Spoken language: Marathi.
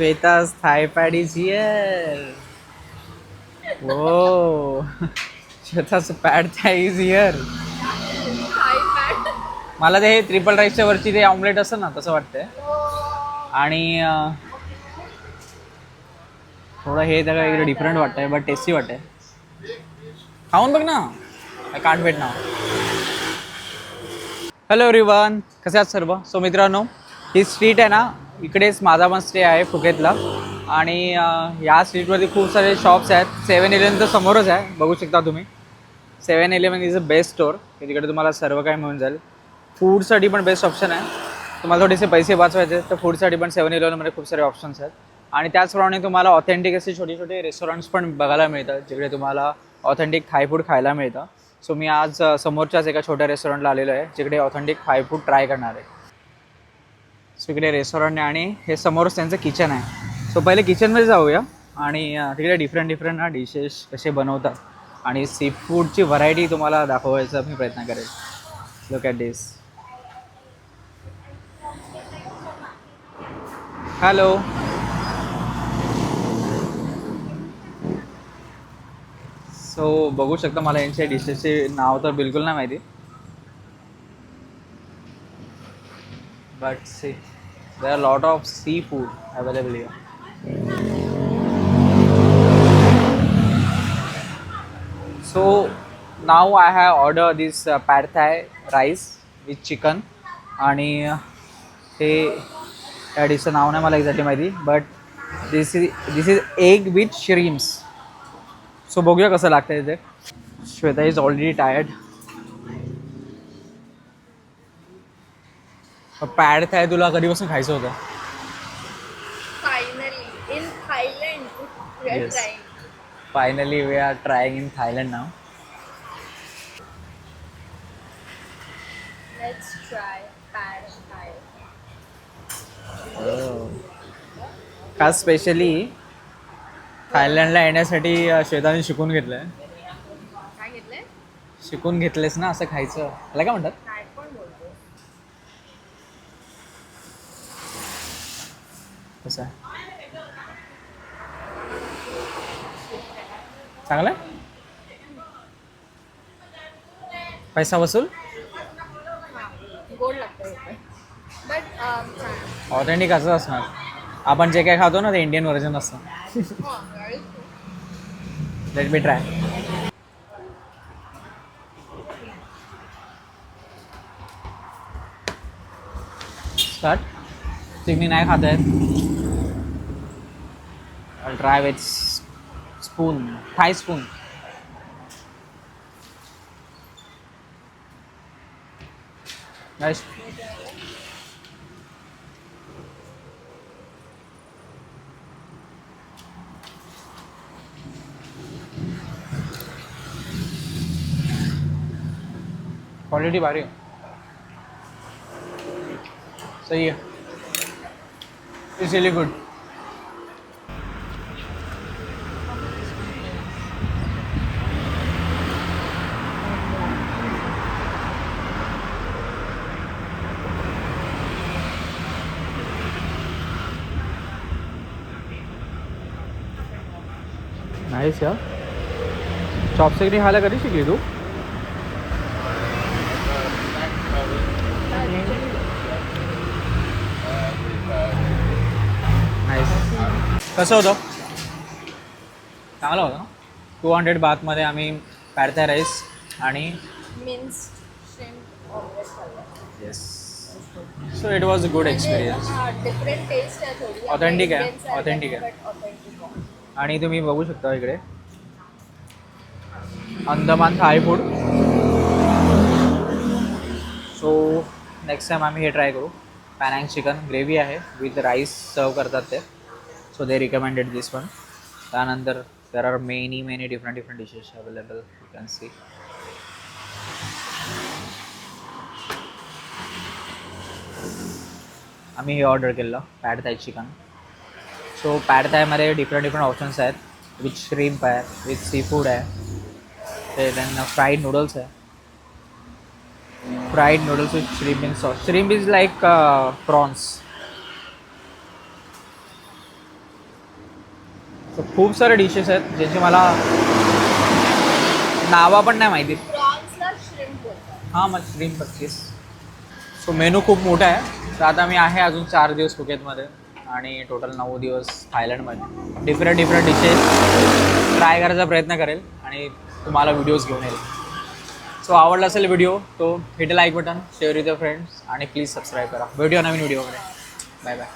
Shweta's Thai pad is here. Whoa. Shweta's pad Thai is here. मला ते ट्रिपल राईसच्या वरची ते ऑमलेट असतं ना तसं वाटतंय. आणि थोडं हे त्याला इकडे डिफरंट वाटतंय बट टेस्टी वाटतंय. खाऊन बघ ना. I can't wait now. Hello everyone, कसे आहात सर्व? सो मित्रांनो, ही स्ट्रीट आहे ना, इकडेच माझा पण स्टे आहे फुकेतला. आणि या स्ट्रीटवरती खूप सारे शॉप्स आहेत. 7-Eleven तर समोरच आहे, बघू शकता तुम्ही. 7-Eleven is a best store. तिकडे तुम्हाला सर्व काही मिळून जाईल. फूडसाठी पण बेस्ट ऑप्शन आहे. तुम्हाला थोडेसे पैसे वाचवायचे तर फूडसाठी पण 7-Elevenमध्ये खूप सारे ऑप्शन्स आहेत. आणि त्याचप्रमाणे तुम्हाला ऑथेंटिक असे छोटे छोटे रेस्टॉरंट्स पण बघायला मिळतात, जिकडे तुम्हाला ऑथेंटिक थाय फूड खायला मिळतं. सो मी आज समोरच्याच एका छोट्या रेस्टॉरंटला आलेलो आहे, जिकडे ऑथेंटिक थाय फूड ट्राय करणार आहे. सो इकडे रेस्टॉरंट आहे आणि हे समोरच त्यांचं किचन आहे. सो पहिले किचनमध्ये जाऊया आणि तिकडे डिफरंट ना डिशेस कसे बनवतात आणि सी फूडची व्हरायटी तुम्हाला दाखवायचा मी प्रयत्न करेल. Look at this. Hello. So बघू शकता, मला यांच्या डिशेसचे नाव तर बिलकुल नाही माहिती. But see there are lot of seafood available here. So now I have ordered this pad thai rice with chicken आणि हे त्या डिशचं नाव नाही मला एक्झॅक्टली माहिती, but this is egg with shrimps. So बघूया कसं लागतं इथे. Shweta is already tired. Pad Thai तुला कधीपासून खायचं होतं? Finally, in Thailand, we are Yes. trying. Finally we are trying in Thailand now. Let's try pad thai. खास स्पेशली थायलंडला येण्यासाठी श्वेताने शिकून घेतलंय. काय घेतलंय? शिकून घेतलेस ना असं खायचं, त्याला काय म्हणतात? काय पण बोलतो. कसं आहे? चांगलं आहे? पैसा वसूल? गोड लागतं बट छान. ऑथेंटिक असं असणार. आपण जे काय खातो ना ते इंडियन व्हर्जन असतं. Let me try. स्टार्ट. चिकनी नाही खात आहेत. I'll try with spoon, Thai spoon. Nice. Quality भारी आहे. सही है. It's really good. नाईस यार. चॉपस्टिकने खायला कधी शिकली तू? नाईस. कसं होतं? चांगलं होतं ना. 200 बातमध्ये आम्ही पॅड थाय राईस आणि मिन्स्ड श्रिम्प ऑमलेट खाल्लं. Yes. So it was a good experience. Different taste आहे थोडी. Authentic आहे, authentic आहे. ऑथेंटिक आहे. आणि तुम्ही बघू शकता इकडे Andaman Thai food. So next time आम्ही हे ट्राय करू. पॅनँग चिकन ग्रेव्ही आहे विथ राईस सर्व करतात ते. So they recommended this one. त्यानंतर there are many different dishes available. You can see. आम्ही हे ऑर्डर केलं pad Thai chicken. So pad थायमध्ये डिफरंट ऑप्शन्स आहेत. विथ श्रीम्प आहे, विथ सी फूड आहे, ते त्यांना फ्राईड नूडल्स आहे. Fried noodles with shrimp in sauce. श्रीम्प is like prawns. So खूप सारे डिशेस आहेत ज्यांची मला नावं पण नाही माहिती. प्रॉन्सला श्रिम्प बोलतात. हां, मग श्रीम 25. सो मेनू खूप मोठा आहे. तर आता मी आहे अजून 4 दिवस फुकेतमध्ये आणि टोटल 9 दिवस थायलंडमध्ये. डिफरंट डिशेस ट्राय करायचा प्रयत्न करेल आणि तुम्हाला व्हिडिओज घेऊन येईल. सो आवडला असेल व्हिडिओ तो hit like button, share with your friends आणि प्लीज सबस्क्राईब करा. भेटूया नवीन व्हिडिओमध्ये. Bye bye.